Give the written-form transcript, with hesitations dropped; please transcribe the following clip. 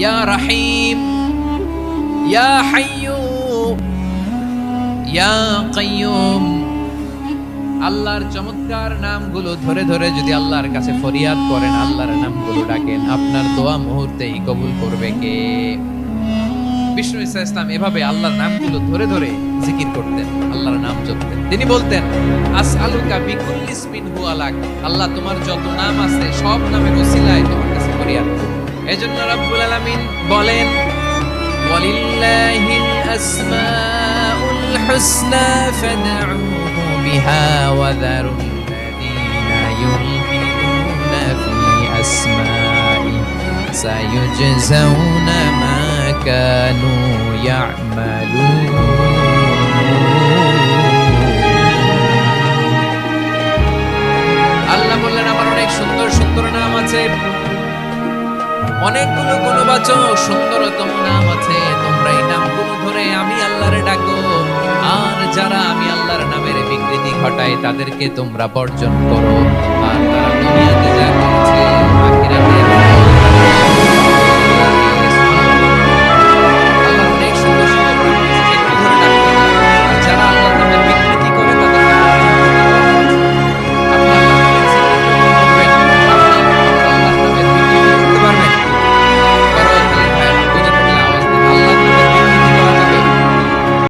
ইয়া রাহিম, ইয়া হাইয়্যু, ইয়া কাইয়্যুম। আল্লাহর চমৎকার নামগুলো ধরে ধরে যদি আল্লাহর কাছে ফরিয়াদ করেন, আল্লাহর নামগুলো ডাকেন, আপনার দোয়া মুহূর্তেই কবুল করবে কে? বিষ্ণু ঈসা ইসলাম এভাবে আল্লাহর নামগুলো ধরে ধরে জিকির করতেন, আল্লাহর নাম জপতেন। তিনি বলতেন, আসআলুকা বিকুল্লি ইসমিন হুয়া লাক, আল্লাহ তোমার যত নাম আছে সব নামের ওসিলায় তোমার কাছে ফরিয়াদ করি। এজন্য রাব্বুল আলামিন বলেন, ওয়ালিল্লাহিল আসমাউল হুসনা ফাদউহু বিহা ওয়া যারুল্লাযীনা ইউলহিদুনা ফি আসমাই সায়ুজজাউনা মা কানু ইয়ামালুন। আল্লাহ বললেন, আমার অনেক সুন্দর সুন্দর নাম আছে, অনেকগুলো গুণবাচক সুন্দরতম নাম আছে। তোমরা এই নামগুলো ধরে আমি আল্লাহরে ডাকো, আর যারা আমি আল্লাহর নামের বিকৃতি ঘটায় তাদেরকে তোমরা বর্জন করো।